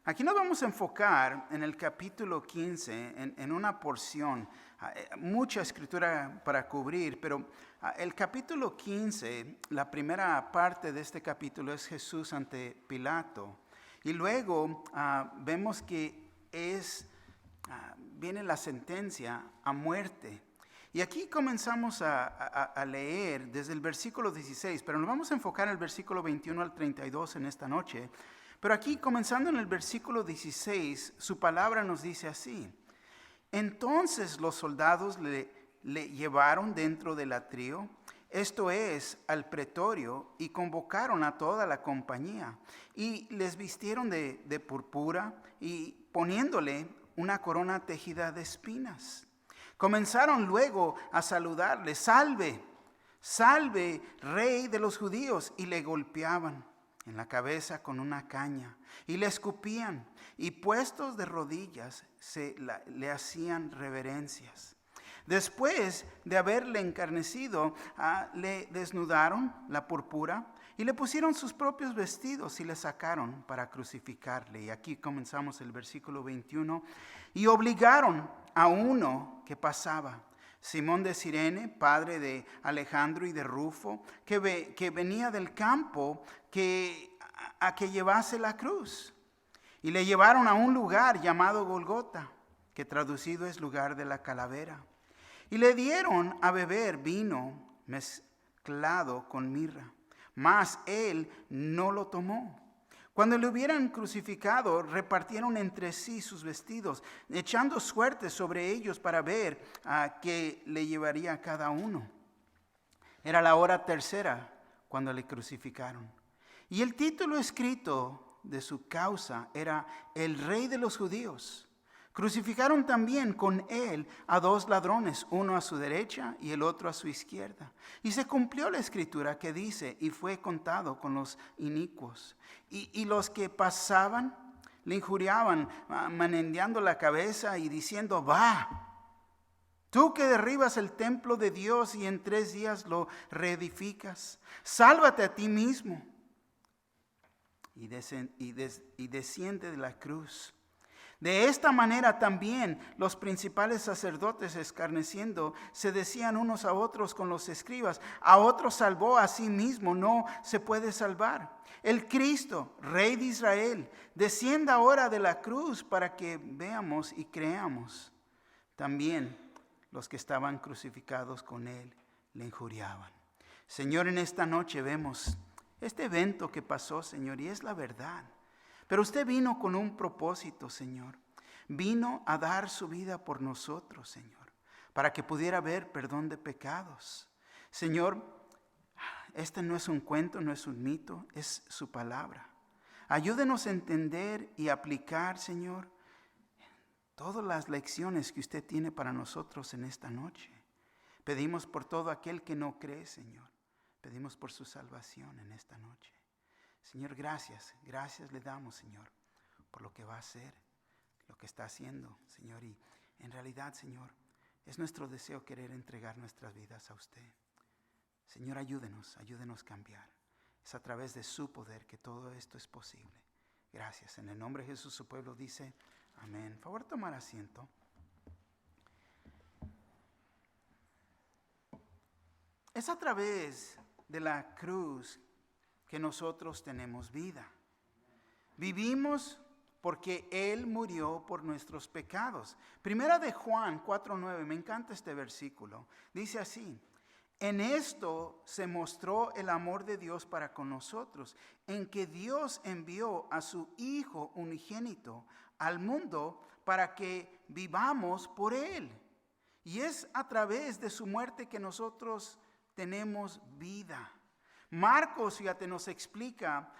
Aquí nos vamos a enfocar en el capítulo 15, en una porción, mucha escritura para cubrir, pero el capítulo 15, la primera parte de este capítulo es Jesús ante Pilato. Y luego vemos que viene la sentencia a muerte. Y aquí comenzamos a leer desde el versículo 16, pero nos vamos a enfocar en el versículo 21 al 32 en esta noche. Pero aquí, comenzando en el versículo 16, su palabra nos dice así: entonces los soldados le llevaron dentro del atrio, esto es, al pretorio, y convocaron a toda la compañía, y les vistieron de púrpura, y poniéndole una corona tejida de espinas. Comenzaron luego a saludarle: salve, salve, rey de los judíos, y le golpeaban en la cabeza con una caña, y le escupían, y puestos de rodillas le hacían reverencias. Después de haberle encarnecido, le desnudaron la púrpura y le pusieron sus propios vestidos y le sacaron para crucificarle. Y aquí comenzamos el versículo 21. Y obligaron a uno que pasaba, Simón de Cirene, padre de Alejandro y de Rufo, que venía del campo, a que llevase la cruz. Y le llevaron a un lugar llamado Golgota, que traducido es lugar de la calavera. Y le dieron a beber vino mezclado con mirra, mas él no lo tomó. Cuando le hubieran crucificado, repartieron entre sí sus vestidos, echando suertes sobre ellos para ver a qué le llevaría a cada uno. Era la hora tercera cuando le crucificaron. Y el título escrito de su causa era El Rey de los Judíos. Crucificaron también con él a dos ladrones, uno a su derecha y el otro a su izquierda. Y se cumplió la escritura que dice: y fue contado con los inicuos. Y los que pasaban le injuriaban, meneando la cabeza y diciendo: va, tú que derribas el templo de Dios y en 3 días lo reedificas, sálvate a ti mismo. Y desciende de la cruz. De esta manera también los principales sacerdotes, escarneciendo, se decían unos a otros con los escribas: a otro salvó, a sí mismo no se puede salvar. El Cristo, Rey de Israel, descienda ahora de la cruz para que veamos y creamos. También los que estaban crucificados con él le injuriaban. Señor, en esta noche vemos este evento que pasó, Señor, y es la verdad. Pero usted vino con un propósito, Señor. Vino a dar su vida por nosotros, Señor, para que pudiera haber perdón de pecados. Señor, este no es un cuento, no es un mito, es su palabra. Ayúdenos a entender y aplicar, Señor, todas las lecciones que usted tiene para nosotros en esta noche. Pedimos por todo aquel que no cree, Señor. Pedimos por su salvación en esta noche. Señor, gracias le damos, Señor, por lo que va a hacer, lo que está haciendo, Señor. Y en realidad, Señor, es nuestro deseo querer entregar nuestras vidas a usted. Señor, ayúdenos a cambiar. Es a través de su poder que todo esto es posible. Gracias. En el nombre de Jesús, su pueblo dice amén. Favor tomar asiento. Es a través de la cruz que nosotros tenemos vida. Vivimos porque Él murió por nuestros pecados. Primera de Juan 4:9, me encanta este versículo. Dice así: en esto se mostró el amor de Dios para con nosotros, en que Dios envió a su Hijo unigénito al mundo para que vivamos por Él. Y es a través de su muerte que nosotros tenemos vida. Marcos, fíjate, nos explica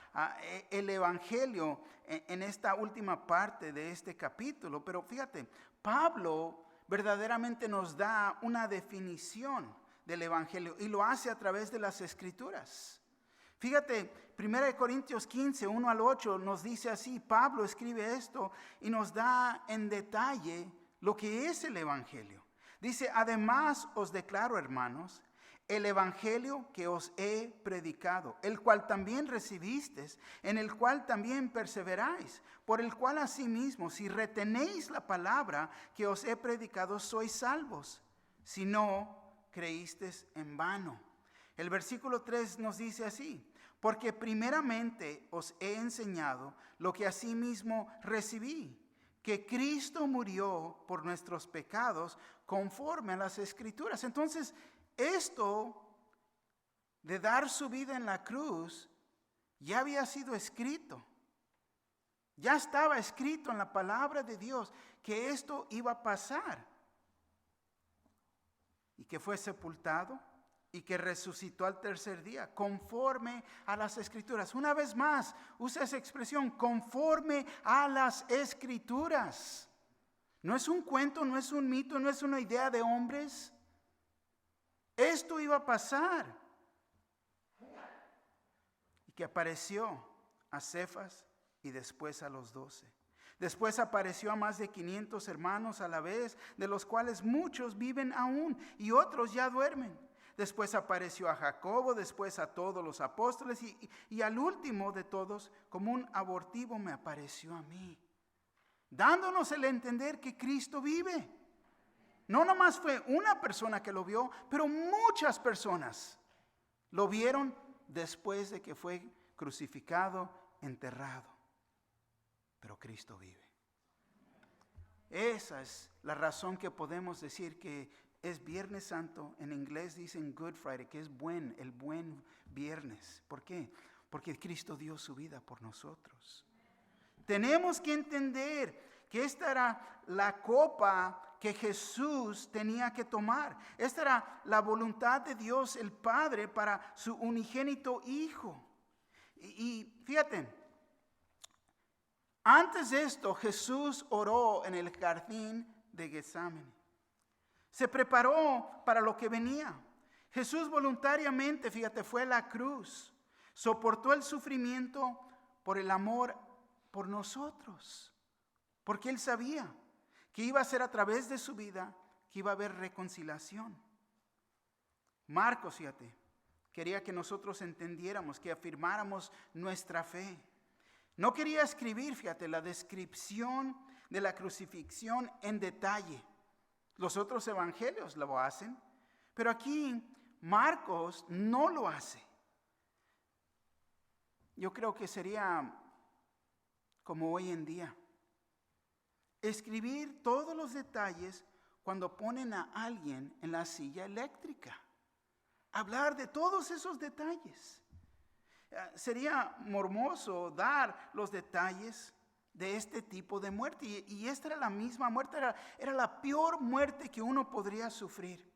el Evangelio en esta última parte de este capítulo. Pero fíjate, Pablo verdaderamente nos da una definición del Evangelio y lo hace a través de las Escrituras. Fíjate, 1 Corintios 15, 1 al 8 nos dice así. Pablo escribe esto y nos da en detalle lo que es el Evangelio. Dice: además os declaro, hermanos, el evangelio que os he predicado, el cual también recibisteis, en el cual también perseveráis, por el cual asimismo, si retenéis la palabra que os he predicado, sois salvos, si no creísteis en vano. El versículo 3 nos dice así: porque primeramente os he enseñado lo que asimismo recibí, que Cristo murió por nuestros pecados conforme a las Escrituras. Entonces, esto de dar su vida en la cruz ya había sido escrito. Ya estaba escrito en la palabra de Dios que esto iba a pasar. Y que fue sepultado y que resucitó al tercer día, conforme a las Escrituras. Una vez más, usa esa expresión, conforme a las Escrituras. No es un cuento, no es un mito, no es una idea de hombres. Esto iba a pasar. Y que apareció a Cefas y después a los 12. Después apareció a más de 500 hermanos a la vez, de los cuales muchos viven aún y otros ya duermen. Después apareció a Jacobo, después a todos los apóstoles y al último de todos, como un abortivo, me apareció a mí, dándonos el entender que Cristo vive. No nomás fue una persona que lo vio, pero muchas personas lo vieron después de que fue crucificado, enterrado. Pero Cristo vive. Esa es la razón que podemos decir que es Viernes Santo. En inglés dicen Good Friday, que es el buen viernes. ¿Por qué? Porque Cristo dio su vida por nosotros. Tenemos que entender que esta era la copa que Jesús tenía que tomar. Esta era la voluntad de Dios el Padre para su unigénito Hijo. Y fíjate, antes de esto Jesús oró en el jardín de Getsemaní. Se preparó para lo que venía. Jesús voluntariamente, fíjate, fue a la cruz. Soportó el sufrimiento por el amor por nosotros. Porque Él sabía que iba a ser a través de su vida que iba a haber reconciliación. Marcos, fíjate, quería que nosotros entendiéramos, que afirmáramos nuestra fe. No quería escribir, fíjate, la descripción de la crucifixión en detalle. Los otros evangelios lo hacen, pero aquí Marcos no lo hace. Yo creo que sería como hoy en día. Escribir todos los detalles cuando ponen a alguien en la silla eléctrica. Hablar de todos esos detalles. Sería mormoso dar los detalles de este tipo de muerte. Y esta era la misma muerte, era la peor muerte que uno podría sufrir.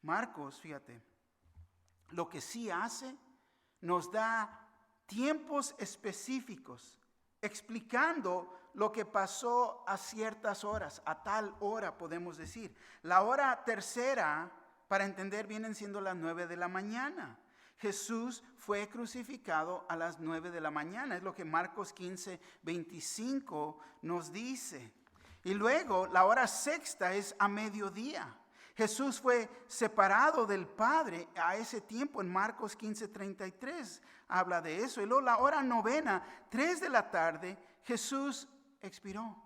Marcos, fíjate, lo que sí hace, nos da tiempos específicos, explicando lo que pasó a ciertas horas, a tal hora podemos decir. La hora tercera, para entender, vienen siendo las 9 de la mañana. Jesús fue crucificado a las 9 de la mañana. Es lo que Marcos 15:25 nos dice. Y luego la hora sexta es a mediodía. Jesús fue separado del Padre a ese tiempo. En Marcos 15:33 habla de eso. Y luego la hora novena, 3 de la tarde, Jesús expiró.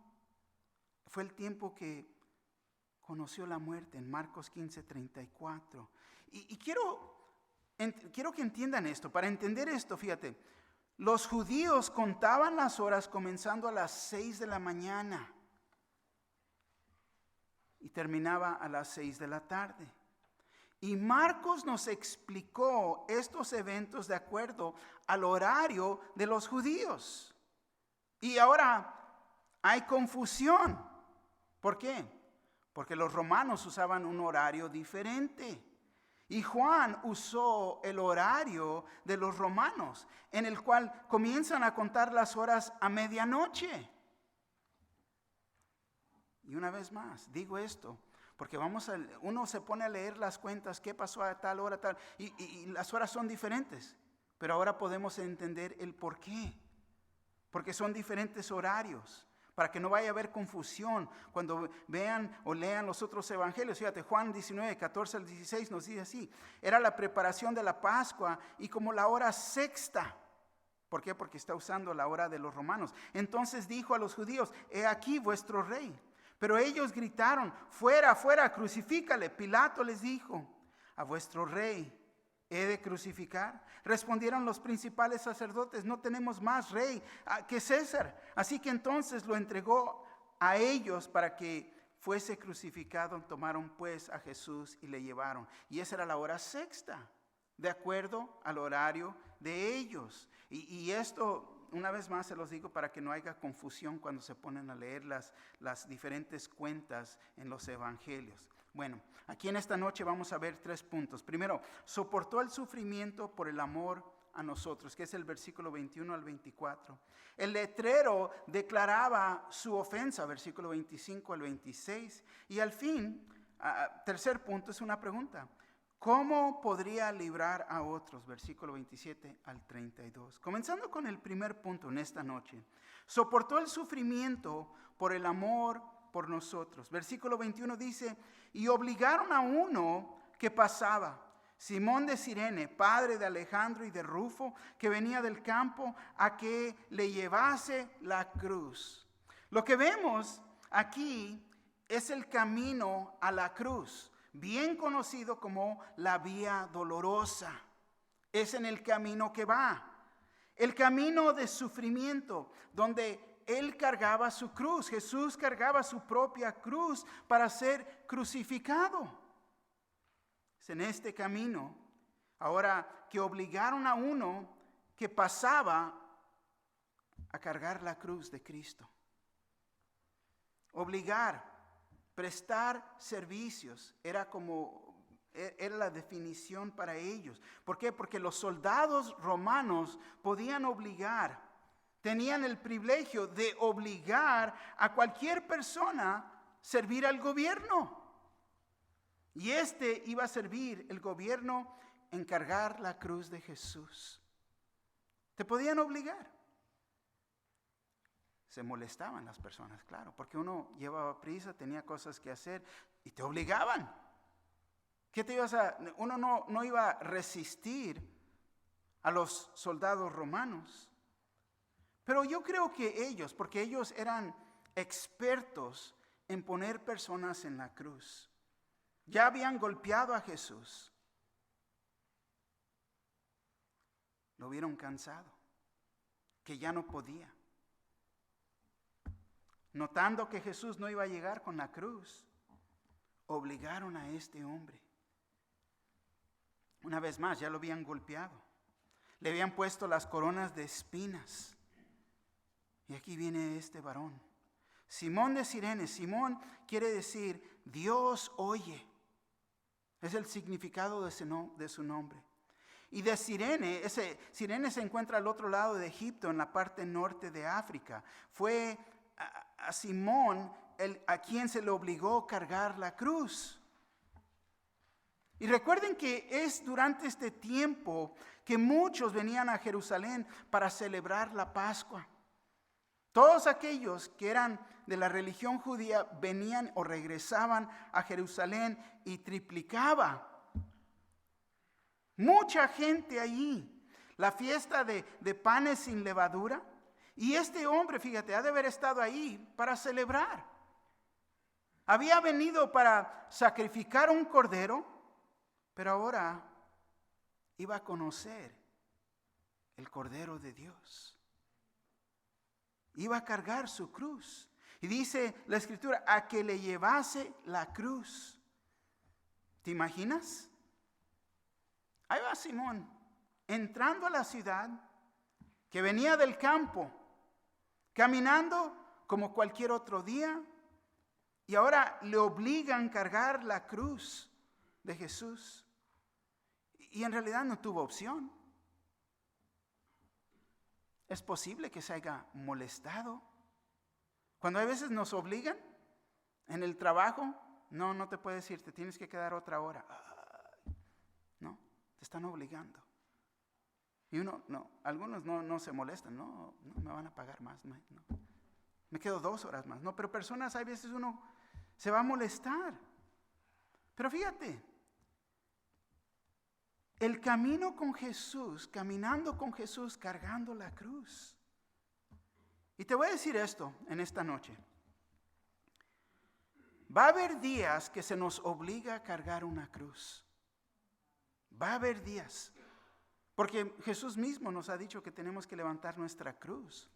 Fue el tiempo que conoció la muerte en Marcos 15:34. Y quiero que entiendan esto. Para entender esto, fíjate, los judíos contaban las horas comenzando a las 6 de la mañana y terminaba a las 6 de la tarde. Y Marcos nos explicó estos eventos de acuerdo al horario de los judíos. Y ahora hay confusión. ¿Por qué? Porque los romanos usaban un horario diferente. Y Juan usó el horario de los romanos, en el cual comienzan a contar las horas a medianoche. Y una vez más, digo esto, porque uno se pone a leer las cuentas, qué pasó a tal hora, tal, y las horas son diferentes. Pero ahora podemos entender el por qué. Porque son diferentes horarios. para que no vaya a haber confusión cuando vean o lean los otros evangelios. Fíjate, Juan 19, 14 al 16 nos dice así: era la preparación de la Pascua y como la hora sexta. ¿Por qué? Porque está usando la hora de los romanos. Entonces dijo a los judíos: he aquí vuestro rey. Pero ellos gritaron: fuera, fuera, crucifícale. Pilato les dijo: a vuestro rey ¿he de crucificar? Respondieron los principales sacerdotes: no tenemos más rey que César. Así que entonces lo entregó a ellos para que fuese crucificado. Tomaron pues a Jesús y le llevaron. Y esa era la hora sexta, de acuerdo al horario de ellos. Y esto, una vez más se los digo para que no haya confusión cuando se ponen a leer las diferentes cuentas en los evangelios. Bueno, aquí en esta noche vamos a ver 3 puntos. Primero, soportó el sufrimiento por el amor a nosotros, que es el versículo 21 al 24. El letrero declaraba su ofensa, versículo 25 al 26. Y al fin, tercer punto, es una pregunta: ¿cómo podría librar a otros? Versículo 27 al 32. Comenzando con el primer punto en esta noche. Soportó el sufrimiento por el amor por nosotros. Versículo 21 dice: y obligaron a uno que pasaba, Simón de Cirene, padre de Alejandro y de Rufo, que venía del campo, a que le llevase la cruz. Lo que vemos aquí es el camino a la cruz, bien conocido como la vía dolorosa. Es en el camino que va, el camino de sufrimiento, donde Él cargaba su cruz. Jesús cargaba su propia cruz para ser crucificado. Es en este camino, ahora, que obligaron a uno que pasaba a cargar la cruz de Cristo. Obligar, prestar servicios, era la definición para ellos. ¿Por qué? Porque los soldados romanos podían obligar, tenían el privilegio de obligar a cualquier persona a servir al gobierno. Y iba a servir el gobierno en cargar la cruz de Jesús. Te podían obligar. Se molestaban las personas, claro, porque uno llevaba prisa, tenía cosas que hacer y te obligaban. Uno no iba a resistir a los soldados romanos. Pero yo creo que ellos, porque ellos eran expertos en poner personas en la cruz, ya habían golpeado a Jesús. Lo vieron cansado, que ya no podía. Notando que Jesús no iba a llegar con la cruz, obligaron a este hombre. Una vez más, ya lo habían golpeado. Le habían puesto las coronas de espinas. Y aquí viene este varón, Simón de Cirene. Simón quiere decir Dios oye. Es el significado de su nombre. Y de Cirene, Cirene se encuentra al otro lado de Egipto, en la parte norte de África. Fue a Simón a quien se le obligó a cargar la cruz. Y recuerden que es durante este tiempo que muchos venían a Jerusalén para celebrar la Pascua. Todos aquellos que eran de la religión judía venían o regresaban a Jerusalén y triplicaba. Mucha gente allí. La fiesta de panes sin levadura. Y este hombre, fíjate, ha de haber estado ahí para celebrar. Había venido para sacrificar un cordero, pero ahora iba a conocer el Cordero de Dios. Iba a cargar su cruz. Y dice la Escritura, a que le llevase la cruz. ¿Te imaginas? Ahí va Simón, entrando a la ciudad, que venía del campo, caminando como cualquier otro día, y ahora le obligan a cargar la cruz de Jesús. Y en realidad no tuvo opción. Es posible que se haya molestado. Cuando a veces nos obligan en el trabajo, no te puedes ir, te tienes que quedar otra hora. No, te están obligando. Y algunos no se molestan, no me van a pagar más. No. me quedo 2 horas más. No, pero personas, hay veces uno se va a molestar. Pero fíjate, el camino con Jesús, caminando con Jesús, cargando la cruz. Y te voy a decir esto en esta noche. Va a haber días que se nos obliga a cargar una cruz. Va a haber días. Porque Jesús mismo nos ha dicho que tenemos que levantar nuestra cruz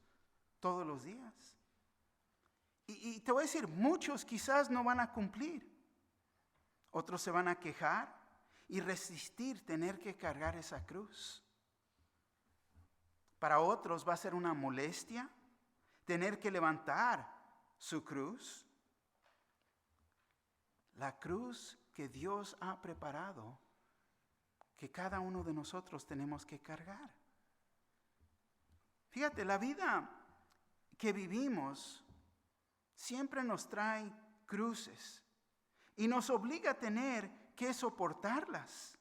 todos los días. Y te voy a decir, muchos quizás no van a cumplir. Otros se van a quejar y resistir tener que cargar esa cruz. Para otros va a ser una molestia tener que levantar su cruz. La cruz que Dios ha preparado, que cada uno de nosotros tenemos que cargar. Fíjate, la vida que vivimos siempre nos trae cruces y nos obliga a tener que soportarlas.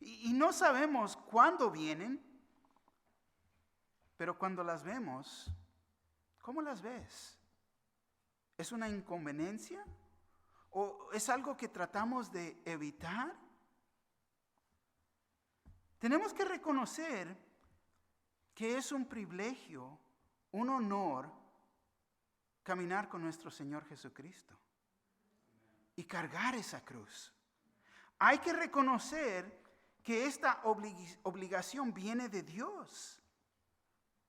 Y no sabemos cuándo vienen, pero cuando las vemos, ¿cómo las ves? ¿Es una inconveniencia? ¿O es algo que tratamos de evitar? Tenemos que reconocer que es un privilegio, un honor, caminar con nuestro Señor Jesucristo y cargar esa cruz. Hay que reconocer que esta obligación viene de Dios.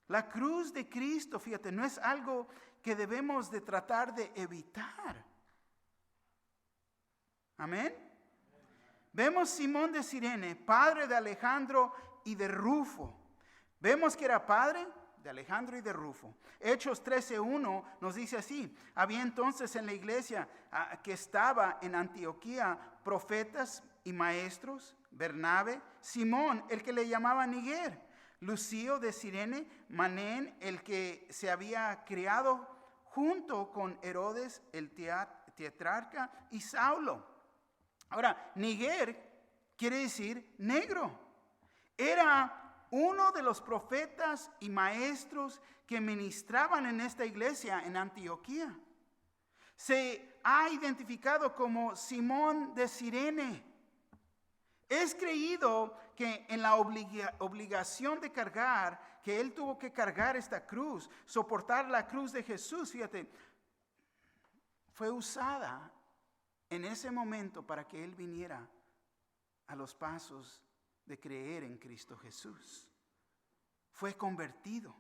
La cruz de Cristo, fíjate, no es algo que debemos de tratar de evitar. Amén. Vemos Simón de Cirene, padre de Alejandro y de Rufo. Vemos que era padre de Alejandro y de Rufo. Hechos 13:1 nos dice así: había entonces en la iglesia que estaba en Antioquía profetas y maestros, Bernabé, Simón, el que le llamaba Niger, Lucio de Cirene, Manén, el que se había criado junto con Herodes el tetrarca, y Saulo. Ahora, Niger quiere decir negro. Era uno de los profetas y maestros que ministraban en esta iglesia en Antioquía. Se ha identificado como Simón de Cirene. Es creído que en la obligación de cargar, que él tuvo que cargar esta cruz, soportar la cruz de Jesús, fíjate, fue usada en ese momento para que él viniera a los pasos de creer en Cristo Jesús. Fue convertido.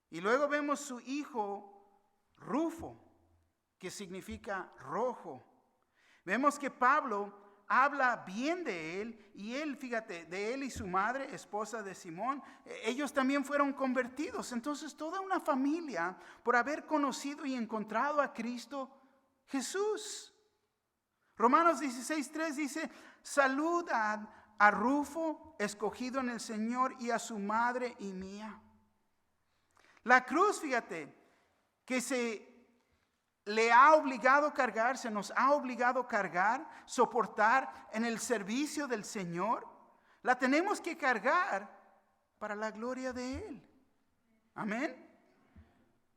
Y luego vemos su hijo Rufo, que significa rojo. Vemos que Pablo habla bien de él, y él, fíjate, de él y su madre, esposa de Simón, ellos también fueron convertidos. Entonces toda una familia, por haber conocido y encontrado a Cristo Jesús. Romanos 16:3 dice: saludad a Rufo, escogido en el Señor, y a su madre y mía. La cruz, fíjate, que se le ha obligado a cargar, se nos ha obligado a cargar, soportar en el servicio del Señor, la tenemos que cargar para la gloria de Él. Amén.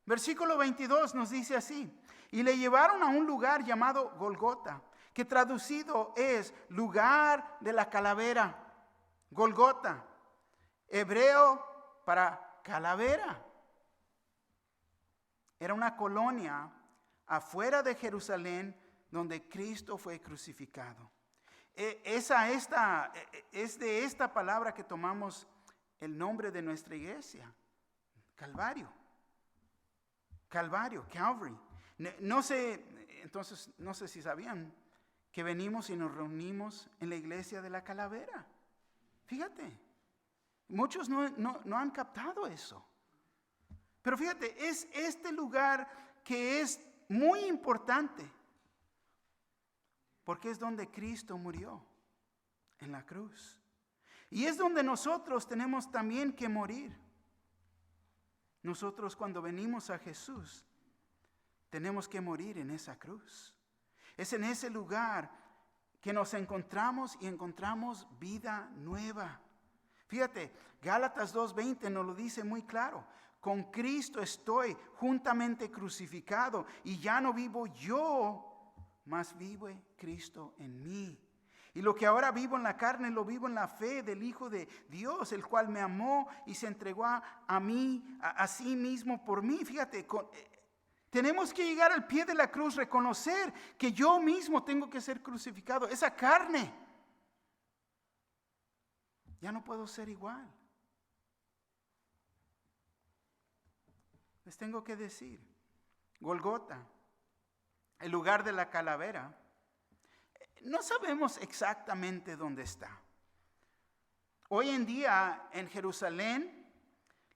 Versículo 22 nos dice así: y le llevaron a un lugar llamado Golgota, que traducido es lugar de la calavera. Golgota, hebreo para calavera. Era una colonia afuera de Jerusalén donde Cristo fue crucificado. Es de esta palabra que tomamos el nombre de nuestra iglesia: Calvario. Calvario, Calvary. No sé si sabían que venimos y nos reunimos en la iglesia de la calavera. Fíjate, muchos no han captado eso. Pero fíjate, es este lugar que es muy importante, porque es donde Cristo murió, en la cruz. Y es donde nosotros tenemos también que morir. Nosotros, cuando venimos a Jesús, tenemos que morir en esa cruz. Es en ese lugar que nos encontramos y encontramos vida nueva. Fíjate, Gálatas 2:20 nos lo dice muy claro. Con Cristo estoy juntamente crucificado y ya no vivo yo, mas vive Cristo en mí. Y lo que ahora vivo en la carne, lo vivo en la fe del Hijo de Dios, el cual me amó y se entregó a mí, a sí mismo por mí. Fíjate, tenemos que llegar al pie de la cruz, reconocer que yo mismo tengo que ser crucificado. Esa carne, ya no puedo ser igual. Les tengo que decir, Golgota, el lugar de la calavera, no sabemos exactamente dónde está. Hoy en día en Jerusalén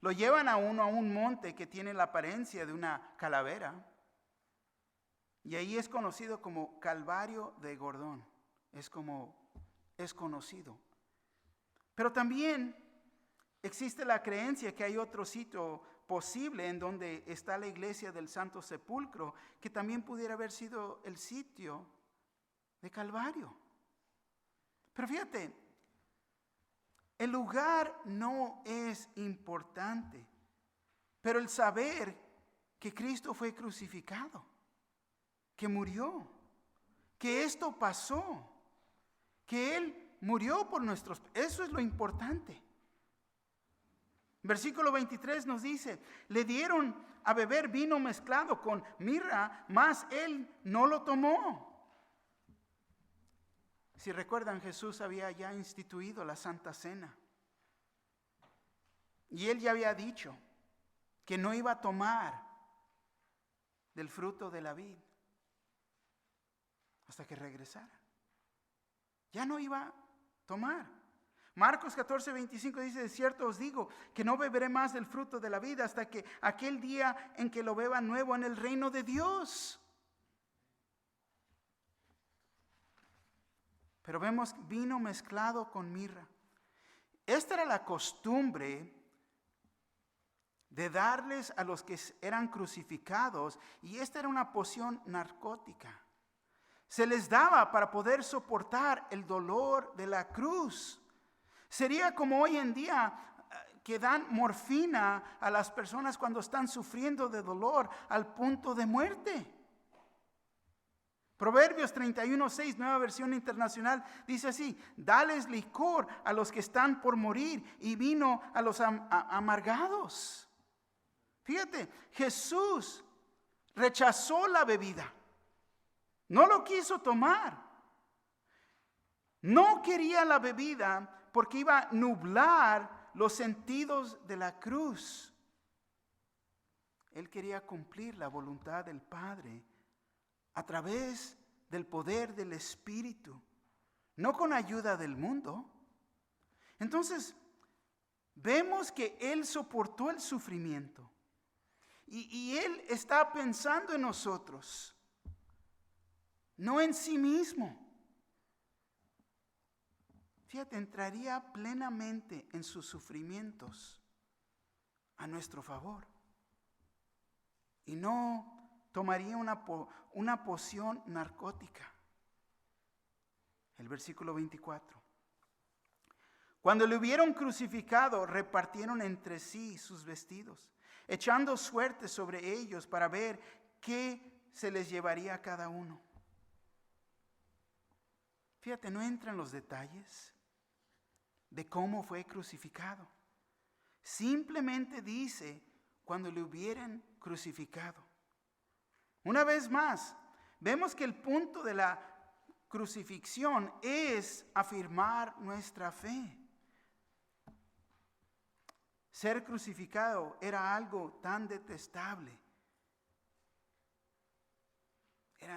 lo llevan a uno a un monte que tiene la apariencia de una calavera. Y ahí es conocido como Calvario de Gordón. Es conocido. Pero también existe la creencia que hay otro sitio posible en donde está la iglesia del Santo Sepulcro, que también pudiera haber sido el sitio de Calvario. Pero fíjate, el lugar no es importante, pero el saber que Cristo fue crucificado, que murió, que esto pasó, que Él murió por nosotros, eso es lo importante. Versículo 23 nos dice, le dieron a beber vino mezclado con mirra, mas Él no lo tomó. Si recuerdan, Jesús había ya instituido la Santa Cena. Y Él ya había dicho que no iba a tomar del fruto de la vid hasta que regresara. Ya no iba a tomar. Marcos 14:25 dice, de cierto os digo que no beberé más del fruto de la vid hasta que aquel día en que lo beba nuevo en el reino de Dios. Pero vemos vino mezclado con mirra. Esta era la costumbre de darles a los que eran crucificados, y esta era una poción narcótica. Se les daba para poder soportar el dolor de la cruz. Sería como hoy en día que dan morfina a las personas cuando están sufriendo de dolor al punto de muerte. Proverbios 31:6, nueva versión internacional, dice así, dales licor a los que están por morir y vino a los amargados. Fíjate, Jesús rechazó la bebida, no lo quiso tomar. No quería la bebida porque iba a nublar los sentidos de la cruz. Él quería cumplir la voluntad del Padre a través del poder del Espíritu, no con ayuda del mundo. Entonces, vemos que Él soportó el sufrimiento y Él está pensando en nosotros, no en sí mismo. Fíjate, entraría plenamente en sus sufrimientos a nuestro favor y no tomaría una poción narcótica. El versículo 24. Cuando le hubieron crucificado, repartieron entre sí sus vestidos, echando suerte sobre ellos para ver qué se les llevaría a cada uno. Fíjate, no entra en los detalles de cómo fue crucificado. Simplemente dice, cuando le hubieran crucificado. Una vez más, vemos que el punto de la crucifixión es afirmar nuestra fe. Ser crucificado era algo tan detestable.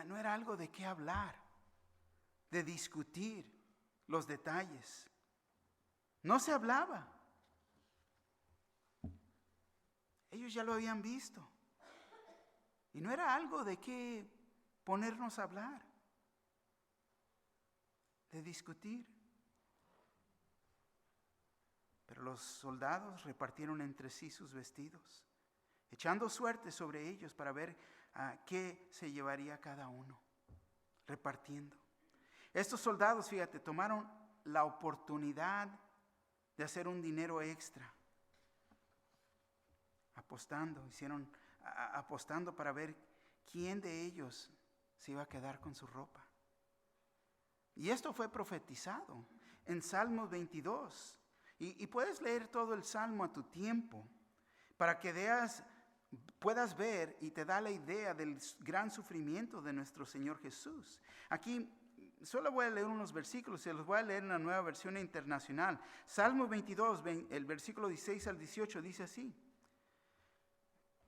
No era algo de qué hablar, de discutir los detalles. No se hablaba. Ellos ya lo habían visto. Y no era algo de qué ponernos a hablar, de discutir. Pero los soldados repartieron entre sí sus vestidos, echando suerte sobre ellos para ver qué se llevaría cada uno, repartiendo. Estos soldados, fíjate, tomaron la oportunidad de hacer un dinero extra. apostando para ver quién de ellos se iba a quedar con su ropa. Y esto fue profetizado en Salmos 22. Y puedes leer todo el Salmo a tu tiempo para que puedas ver y te da la idea del gran sufrimiento de nuestro Señor Jesús. Aquí solo voy a leer unos versículos, se los voy a leer en la Nueva Versión Internacional. Salmo 22, el versículo 16 al 18 dice así: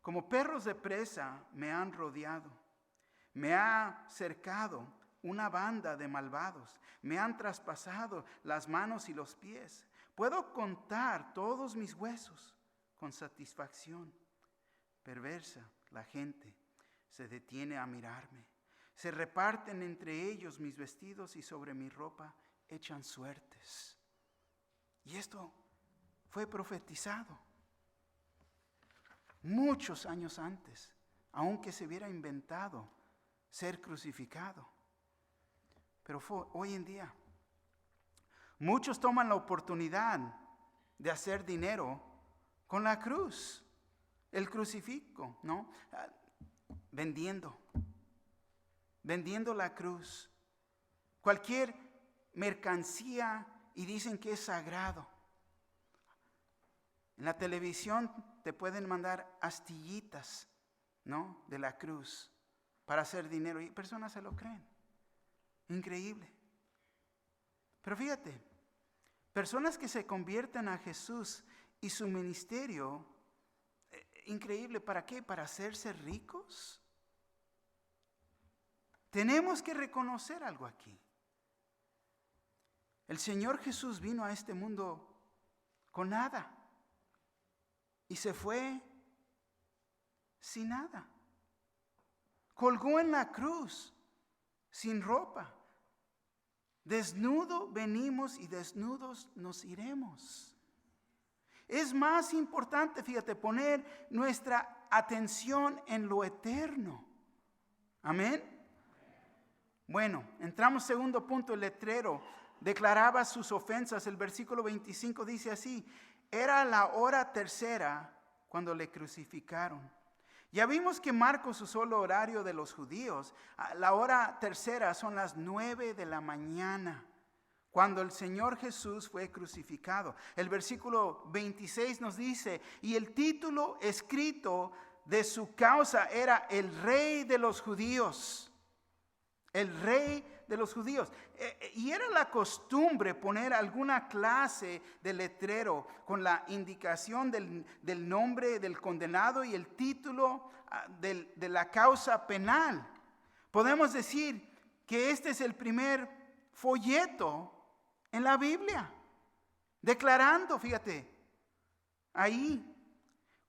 como perros de presa me han rodeado, me ha cercado una banda de malvados, me han traspasado las manos y los pies. Puedo contar todos mis huesos con satisfacción. Perversa la gente se detiene a mirarme. Se reparten entre ellos mis vestidos y sobre mi ropa echan suertes. Y esto fue profetizado muchos años antes, aunque se hubiera inventado ser crucificado. Pero hoy en día, muchos toman la oportunidad de hacer dinero con la cruz, el crucifijo, ¿no? Vendiendo la cruz, cualquier mercancía, y dicen que es sagrado. En la televisión te pueden mandar astillitas, ¿no?, de la cruz para hacer dinero, y personas se lo creen. Increíble. Pero fíjate, personas que se convierten a Jesús y su ministerio, increíble, ¿para qué? ¿Para hacerse ricos? Tenemos que reconocer algo aquí. El Señor Jesús vino a este mundo con nada y se fue sin nada. Colgó en la cruz sin ropa. Desnudo venimos y desnudos nos iremos. Es más importante, fíjate, poner nuestra atención en lo eterno. Amén. Bueno, entramos segundo punto, el letrero declaraba sus ofensas. El versículo 25 dice así: era la hora tercera cuando le crucificaron. Ya vimos que Marcos usó el horario de los judíos. La hora tercera son las 9 de la mañana, cuando el Señor Jesús fue crucificado. El versículo 26 nos dice: y el título escrito de su causa era el Rey de los Judíos. El Rey de los Judíos. Y era la costumbre poner alguna clase de letrero con la indicación del nombre del condenado y el título de la causa penal. Podemos decir que este es el primer folleto en la Biblia, declarando, fíjate, ahí,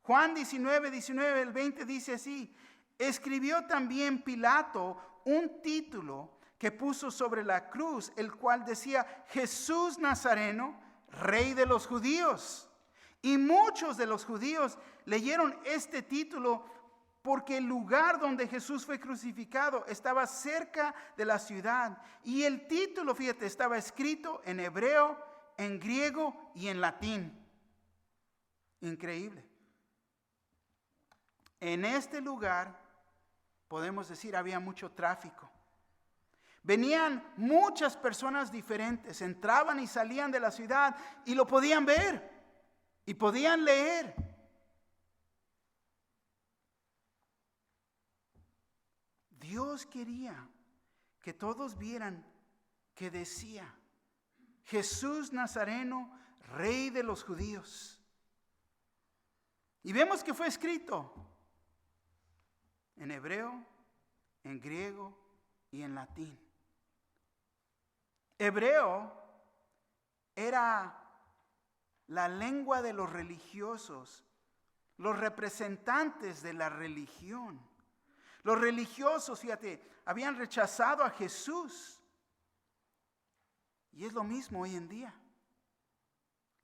Juan 19, el 20 dice así: escribió también Pilato un título que puso sobre la cruz, el cual decía: Jesús Nazareno, Rey de los Judíos. Y muchos de los judíos leyeron este título porque el lugar donde Jesús fue crucificado estaba cerca de la ciudad. Y el título, fíjate, estaba escrito en hebreo, en griego y en latín. Increíble. En este lugar, podemos decir, había mucho tráfico. Venían muchas personas diferentes, entraban y salían de la ciudad y lo podían ver y podían leer. Dios quería que todos vieran que decía: Jesús Nazareno, Rey de los Judíos. Y vemos que fue escrito en hebreo, en griego y en latín. Hebreo era la lengua de los religiosos, los representantes de la religión. Los religiosos, fíjate, habían rechazado a Jesús. Y es lo mismo hoy en día.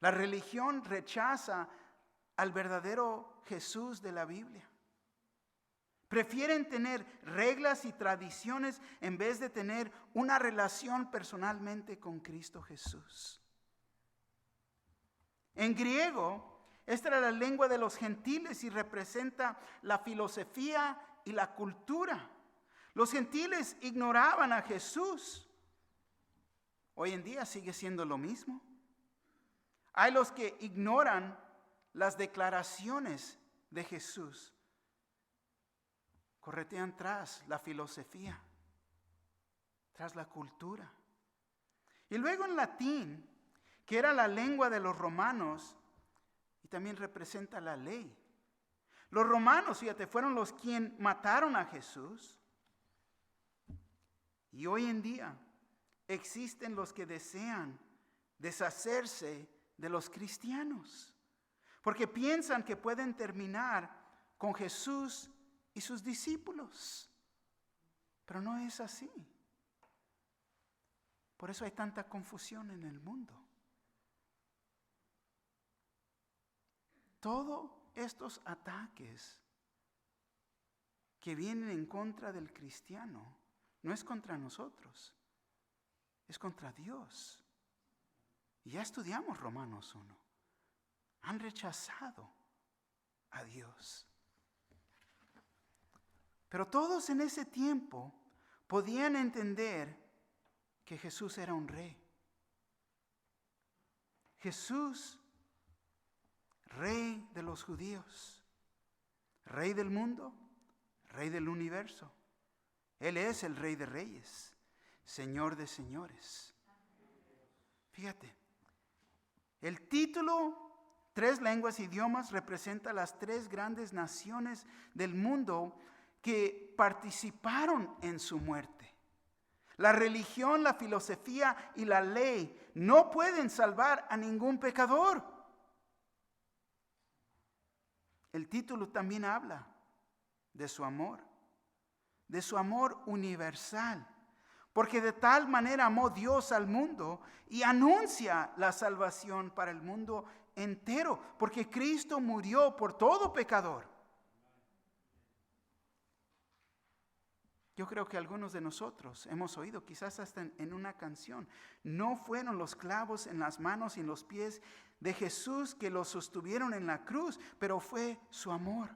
La religión rechaza al verdadero Jesús de la Biblia. Prefieren tener reglas y tradiciones en vez de tener una relación personalmente con Cristo Jesús. En griego, Esta era la lengua de los gentiles y representa la filosofía y la cultura. Los gentiles ignoraban a Jesús. Hoy en día sigue siendo lo mismo. Hay los que ignoran las declaraciones de Jesús. Corretean tras la filosofía, tras la cultura. Y luego en latín, que era la lengua de los romanos, y también representa la ley. Los romanos, fíjate, fueron los quienes mataron a Jesús. Y hoy en día existen los que desean deshacerse de los cristianos, porque piensan que pueden terminar con Jesús y sus discípulos. Pero no es así. Por eso hay tanta confusión en el mundo. Todos estos ataques que vienen en contra del cristiano no es contra nosotros, es contra Dios. Y ya estudiamos Romanos 1. Han rechazado a Dios. Pero todos en ese tiempo podían entender que Jesús era un rey. Jesús, rey de los judíos, rey del mundo, rey del universo. Él es el rey de reyes, señor de señores. Fíjate, el título 3 lenguas e idiomas representa las 3 grandes naciones del mundo que participaron en su muerte. La religión, la filosofía y la ley no pueden salvar a ningún pecador. El título también habla de su amor universal, porque de tal manera amó Dios al mundo y anuncia la salvación para el mundo entero, porque Cristo murió por todo pecador. Yo creo que algunos de nosotros hemos oído, quizás hasta en una canción, no fueron los clavos en las manos y en los pies de Jesús que los sostuvieron en la cruz, pero fue su amor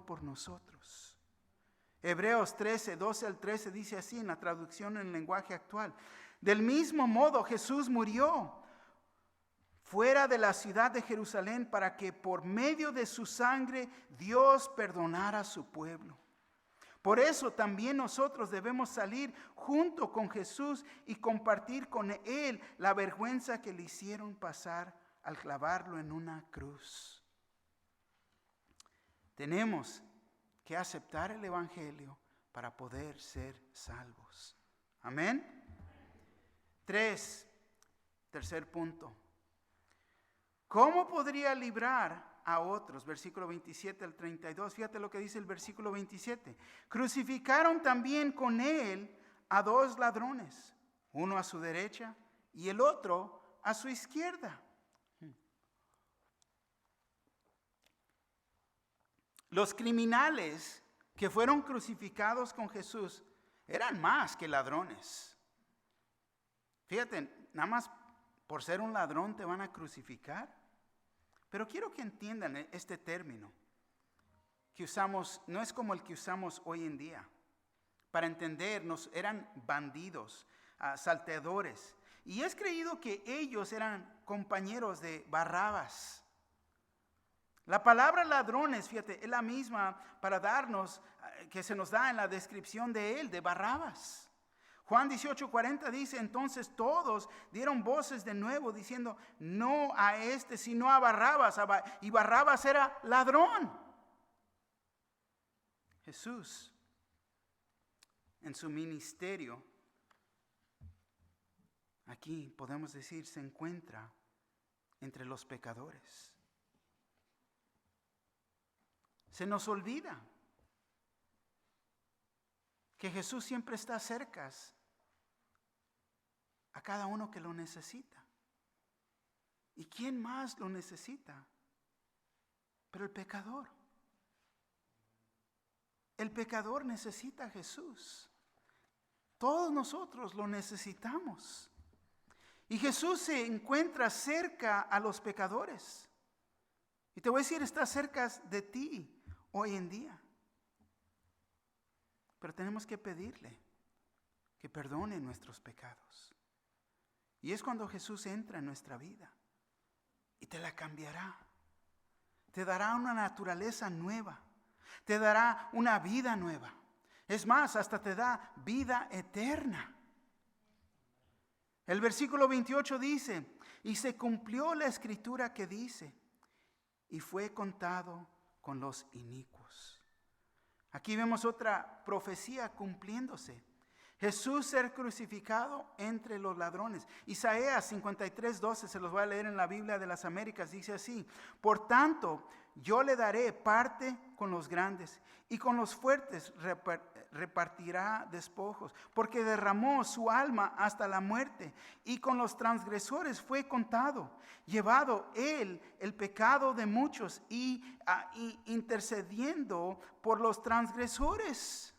por nosotros. Hebreos 13, 12 al 13 dice así en la traducción en lenguaje actual: del mismo modo Jesús murió fuera de la ciudad de Jerusalén para que por medio de su sangre Dios perdonara a su pueblo. Por eso también nosotros debemos salir junto con Jesús y compartir con Él la vergüenza que le hicieron pasar al clavarlo en una cruz. Tenemos que aceptar el Evangelio para poder ser salvos. Amén. Tercer punto. ¿Cómo podría librar a otros? Versículo 27 al 32. Fíjate lo que dice el versículo 27. Crucificaron también con él a 2 ladrones, uno a su derecha y el otro a su izquierda. Los criminales que fueron crucificados con Jesús eran más que ladrones. Fíjate, nada más por ser un ladrón te van a crucificar. Pero quiero que entiendan este término que usamos, no es como el que usamos hoy en día. Para entendernos, eran bandidos, salteadores. Y es creído que ellos eran compañeros de Barrabás. La palabra ladrones, fíjate, es la misma para darnos, que se nos da en la descripción de él, de Barrabás. Juan 18:40 dice: entonces todos dieron voces de nuevo diciendo: no a este, sino a Barrabás. Y Barrabás era ladrón. Jesús, en su ministerio, aquí podemos decir, se encuentra entre los pecadores. Se nos olvida que Jesús siempre está cerca a cada uno que lo necesita. ¿Y quién más lo necesita? Pero el pecador. El pecador necesita a Jesús. Todos nosotros lo necesitamos. Y Jesús se encuentra cerca a los pecadores. Y te voy a decir, está cerca de ti hoy en día. Pero tenemos que pedirle que perdone nuestros pecados. Y es cuando Jesús entra en nuestra vida y te la cambiará. Te dará una naturaleza nueva. Te dará una vida nueva. Es más, hasta te da vida eterna. El versículo 28 dice, y se cumplió la escritura que dice, y fue contado con los inicuos. Aquí vemos otra profecía cumpliéndose. Jesús ser crucificado entre los ladrones. Isaías 53:12, se los voy a leer en la Biblia de las Américas, dice así: por tanto, yo le daré parte con los grandes y con los fuertes repartirá despojos, porque derramó su alma hasta la muerte y con los transgresores fue contado, llevado él el pecado de muchos y intercediendo por los transgresores.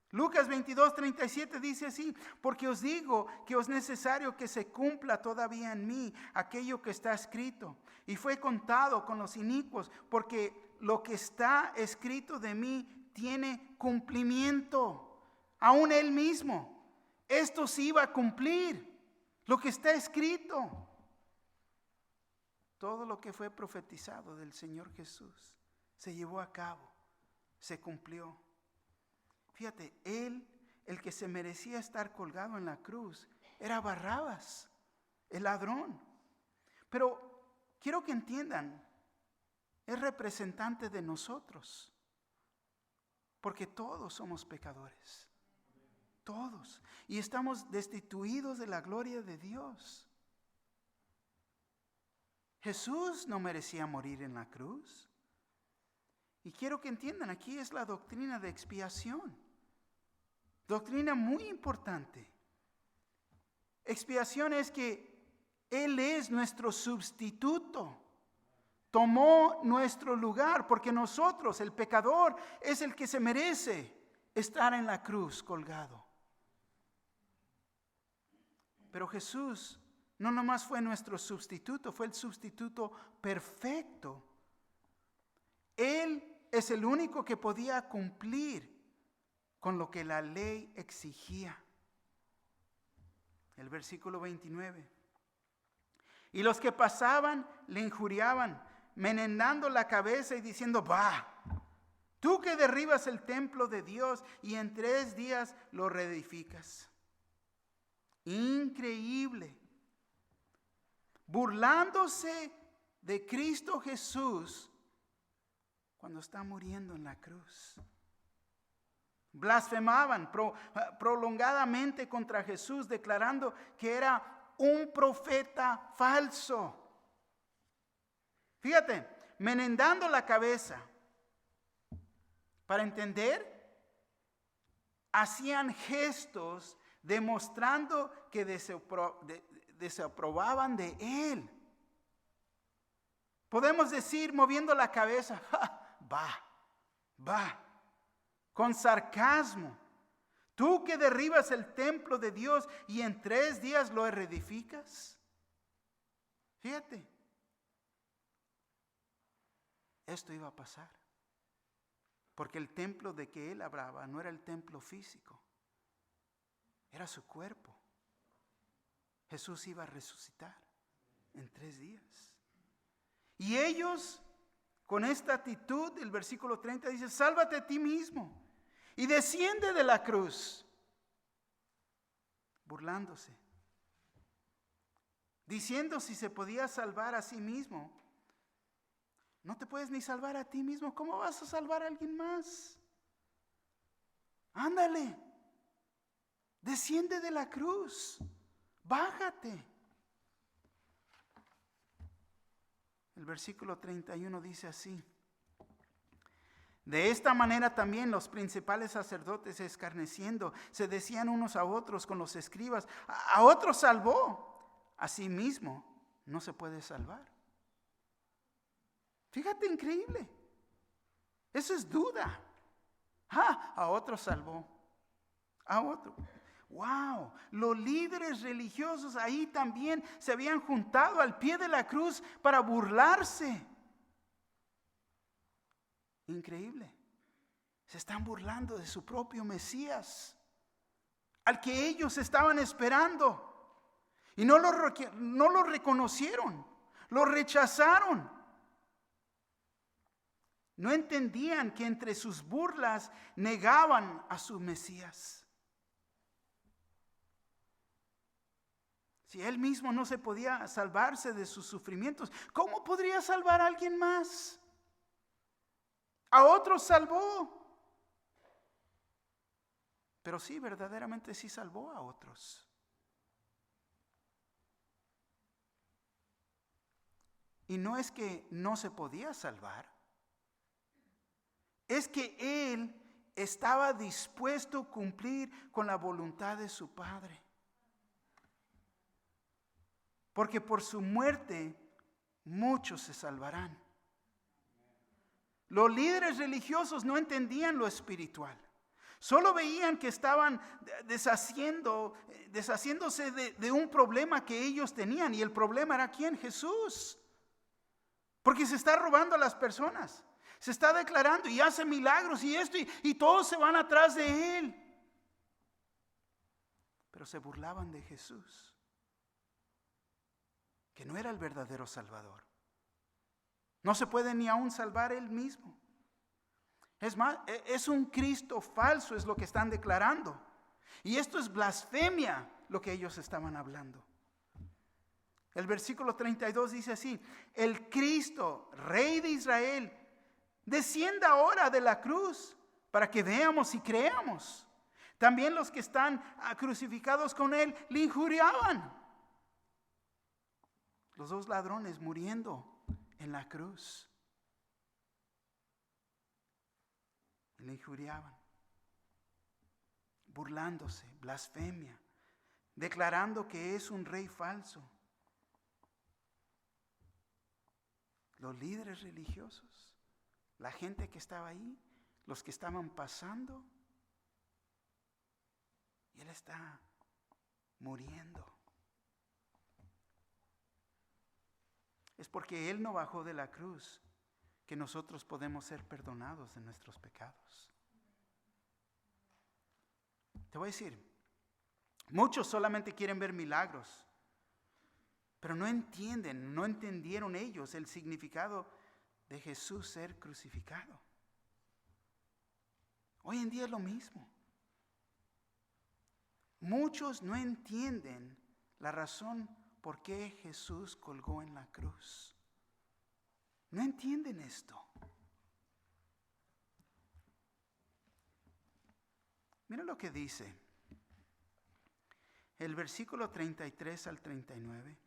Lucas 22:37 dice así: porque os digo que es necesario que se cumpla todavía en mí aquello que está escrito. Y fue contado con los inicuos, porque lo que está escrito de mí tiene cumplimiento. Aún él mismo, esto se iba a cumplir, lo que está escrito. Todo lo que fue profetizado del Señor Jesús se llevó a cabo, se cumplió. Fíjate, él, el que se merecía estar colgado en la cruz, era Barrabás, el ladrón. Pero quiero que entiendan, es representante de nosotros, porque todos somos pecadores, todos, y estamos destituidos de la gloria de Dios. Jesús no merecía morir en la cruz. Y quiero que entiendan, aquí es la doctrina de expiación. Doctrina muy importante. Expiación es que Él es nuestro sustituto. Tomó nuestro lugar, porque nosotros, el pecador, es el que se merece estar en la cruz colgado. Pero Jesús no nomás fue nuestro sustituto, fue el sustituto perfecto. Él es el único que podía cumplir con lo que la ley exigía. El versículo 29. Y los que pasaban le injuriaban, meneando la cabeza y diciendo: bah, tú que derribas el templo de Dios y en 3 días lo reedificas. Increíble. Burlándose de Cristo Jesús cuando está muriendo en la cruz. Blasfemaban prolongadamente contra Jesús, declarando que era un profeta falso. Fíjate, menendando la cabeza. Para entender, hacían gestos demostrando que desaprobaban de Él. Podemos decir, moviendo la cabeza: va, con sarcasmo. Tú que derribas el templo de Dios y en 3 días lo reedificas. Fíjate, esto iba a pasar. Porque el templo de que él hablaba no era el templo físico, era su cuerpo. Jesús iba a resucitar en 3 días. Y ellos, con esta actitud, el versículo 30 dice: sálvate a ti mismo y desciende de la cruz. Burlándose, diciendo si se podía salvar a sí mismo. No te puedes ni salvar a ti mismo, ¿cómo vas a salvar a alguien más? Ándale, desciende de la cruz, bájate. El versículo 31 dice así: de esta manera también los principales sacerdotes, escarneciendo, se decían unos a otros con los escribas: a otros salvó, a sí mismo no se puede salvar. Fíjate, increíble. Eso es duda. A otro salvó, a otro. Wow, los líderes religiosos ahí también se habían juntado al pie de la cruz para burlarse. Increíble. Se están burlando de su propio Mesías, al que ellos estaban esperando. Y no lo reconocieron, lo rechazaron. No entendían que entre sus burlas negaban a su Mesías. Si él mismo no se podía salvarse de sus sufrimientos, ¿cómo podría salvar a alguien más? A otros salvó. Pero sí, verdaderamente sí salvó a otros. Y no es que no se podía salvar, es que él estaba dispuesto a cumplir con la voluntad de su Padre. Porque por su muerte muchos se salvarán. Los líderes religiosos no entendían lo espiritual. Solo veían que estaban deshaciéndose de un problema que ellos tenían. Y el problema era ¿quién? Jesús. Porque se está robando a las personas. Se está declarando y hace milagros y esto y todos se van atrás de él. Pero se burlaban de Jesús, que no era el verdadero Salvador. No se puede ni aún salvar él mismo. Es más, es un Cristo falso, es lo que están declarando. Y esto es blasfemia, lo que ellos estaban hablando. El versículo 32 dice así: el Cristo, Rey de Israel, descienda ahora de la cruz para que veamos y creamos. También los que están crucificados con él le injuriaban. Los dos ladrones muriendo en la cruz. Y le injuriaban, burlándose, blasfemia, declarando que es un rey falso. Los líderes religiosos, la gente que estaba ahí, los que estaban pasando, y él está muriendo. Es porque él no bajó de la cruz que nosotros podemos ser perdonados de nuestros pecados. Te voy a decir, muchos solamente quieren ver milagros, pero no entendieron ellos el significado de Jesús ser crucificado. Hoy en día es lo mismo. Muchos no entienden la razón por qué Jesús colgó en la cruz. No entienden esto. Mira lo que dice el versículo 33 al 39.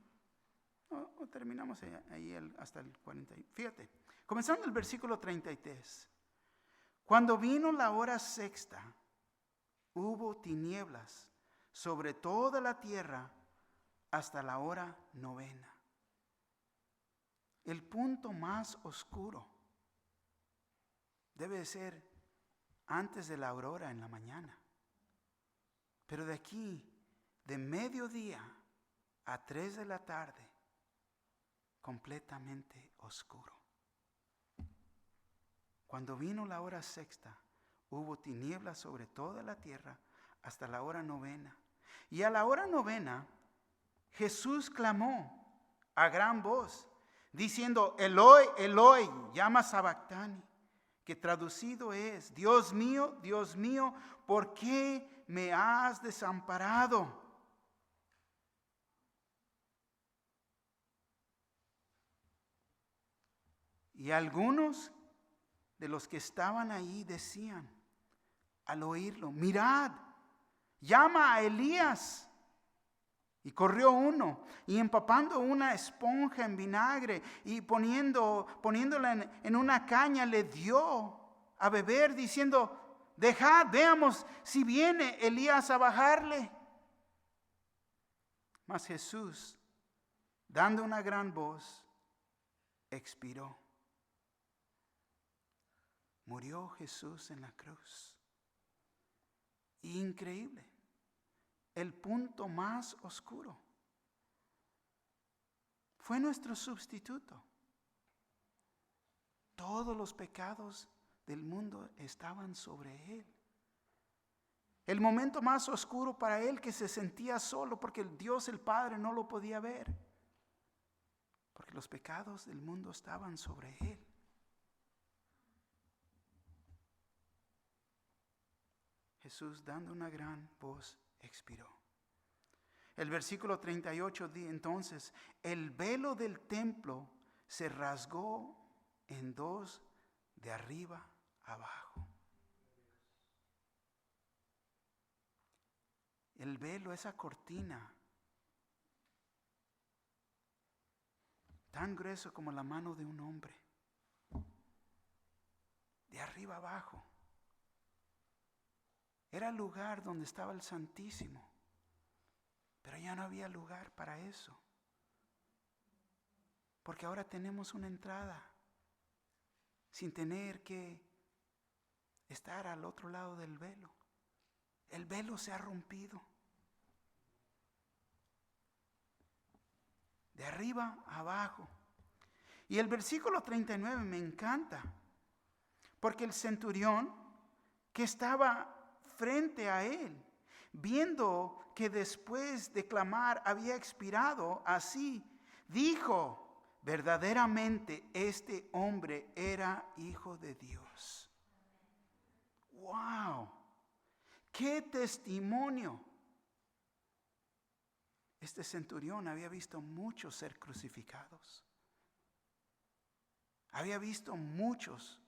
Terminamos ahí hasta el 40. Fíjate, comenzando el versículo 33. Cuando vino la hora sexta, hubo tinieblas sobre toda la tierra hasta la hora novena. El punto más oscuro debe de ser antes de la aurora en la mañana. Pero de aquí, de mediodía a 3 de la tarde, completamente oscuro. Cuando vino la hora sexta, hubo tinieblas sobre toda la tierra hasta la hora novena. Y a la hora novena, Jesús clamó a gran voz, diciendo: Eloi, Eloi, llama sabactani, que traducido es: Dios mío, ¿por qué me has desamparado? Y algunos de los que estaban ahí decían al oírlo: mirad, llama a Elías. Y corrió uno, y empapando una esponja en vinagre y poniéndola en una caña, le dio a beber, diciendo: dejad, veamos si viene Elías a bajarle. Mas Jesús, dando una gran voz, expiró. Murió Jesús en la cruz. Increíble. El punto más oscuro fue nuestro sustituto. Todos los pecados del mundo estaban sobre él. El momento más oscuro para él, que se sentía solo porque Dios el Padre no lo podía ver. Porque los pecados del mundo estaban sobre él. Jesús, dando una gran voz, expiró. El versículo 38 dice entonces, el velo del templo se rasgó en dos de arriba abajo. El velo, esa cortina, tan grueso como la mano de un hombre, de arriba abajo. Era el lugar donde estaba el Santísimo, pero ya no había lugar para eso, porque ahora tenemos una entrada sin tener que estar al otro lado del velo. El velo se ha rompido. De arriba a abajo. Y el versículo 39 me encanta, porque el centurión que estaba frente a él, viendo que después de clamar había expirado, así dijo, verdaderamente este hombre era hijo de Dios. ¡Wow! ¡Qué testimonio! Este centurión había visto muchos ser crucificados. Había visto muchos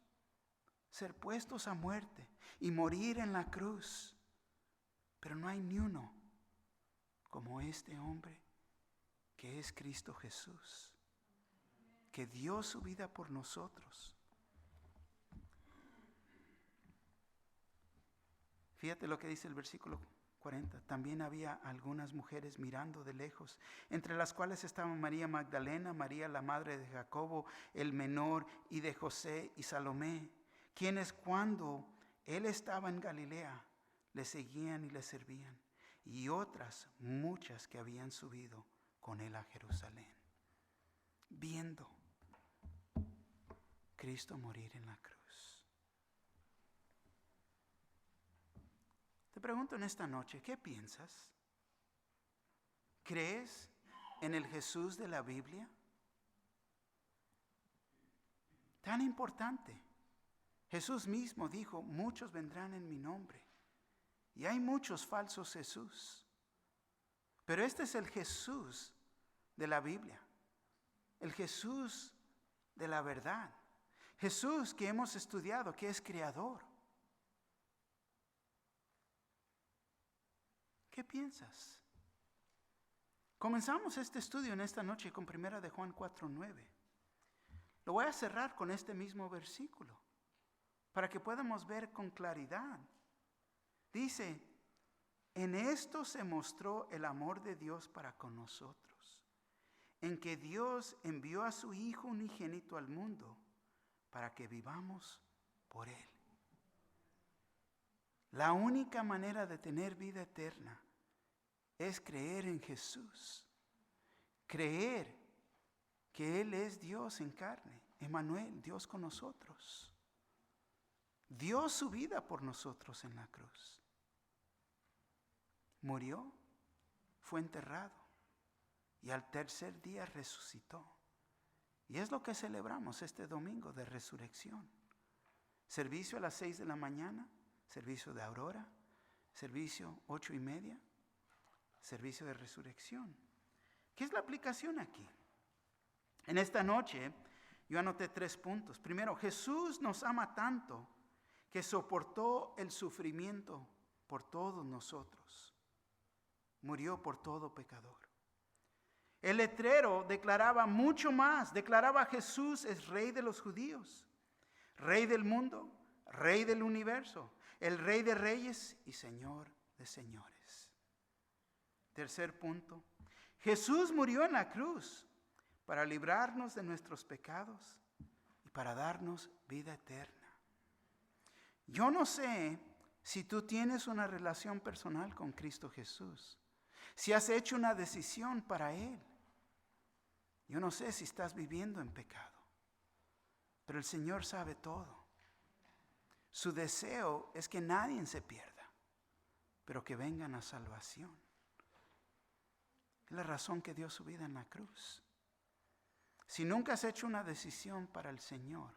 ser puestos a muerte y morir en la cruz. Pero no hay ni uno como este hombre que es Cristo Jesús, que dio su vida por nosotros. Fíjate lo que dice el versículo 40. También había algunas mujeres mirando de lejos, entre las cuales estaban María Magdalena, María la madre de Jacobo el menor y de José y Salomé, quienes cuando él estaba en Galilea le seguían y le servían, y otras muchas que habían subido con él a Jerusalén, viendo Cristo morir en la cruz. Te pregunto en esta noche, ¿qué piensas? ¿Crees en el Jesús de la Biblia? Tan importante. Jesús mismo dijo, muchos vendrán en mi nombre. Y hay muchos falsos Jesús. Pero este es el Jesús de la Biblia. El Jesús de la verdad. Jesús que hemos estudiado, que es creador. ¿Qué piensas? Comenzamos este estudio en esta noche con 1 de Juan 4:9. Lo voy a cerrar con este mismo versículo para que podamos ver con claridad. Dice, en esto se mostró el amor de Dios para con nosotros, en que Dios envió a su Hijo unigénito al mundo para que vivamos por Él. La única manera de tener vida eterna es creer en Jesús. Creer que Él es Dios en carne, Emmanuel, Dios con nosotros. Dio su vida por nosotros en la cruz. Murió, fue enterrado y al tercer día resucitó. Y es lo que celebramos este domingo de resurrección. Servicio a las 6 de la mañana, servicio de aurora, servicio 8:30, servicio de resurrección. ¿Qué es la aplicación aquí? En esta noche yo anoté 3 puntos. Primero, Jesús nos ama tanto que soportó el sufrimiento por todos nosotros. Murió por todo pecador. El letrero declaraba mucho más. Declaraba Jesús es Rey de los judíos, Rey del mundo, Rey del universo, el Rey de reyes y Señor de señores. Tercer punto, Jesús murió en la cruz para librarnos de nuestros pecados y para darnos vida eterna. Yo no sé si tú tienes una relación personal con Cristo Jesús, si has hecho una decisión para Él. Yo no sé si estás viviendo en pecado, pero el Señor sabe todo. Su deseo es que nadie se pierda, pero que vengan a salvación. Es la razón que dio su vida en la cruz. Si nunca has hecho una decisión para el Señor,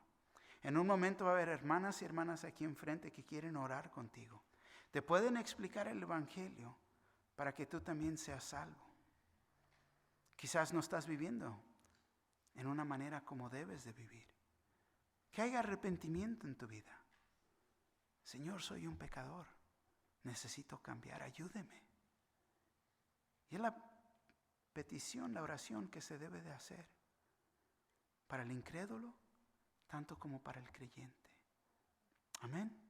en un momento va a haber hermanas y hermanas aquí enfrente que quieren orar contigo. Te pueden explicar el Evangelio para que tú también seas salvo. Quizás no estás viviendo en una manera como debes de vivir. Que haya arrepentimiento en tu vida. Señor, soy un pecador. Necesito cambiar. Ayúdeme. Y es la petición, la oración que se debe de hacer para el incrédulo, tanto como para el creyente. Amén.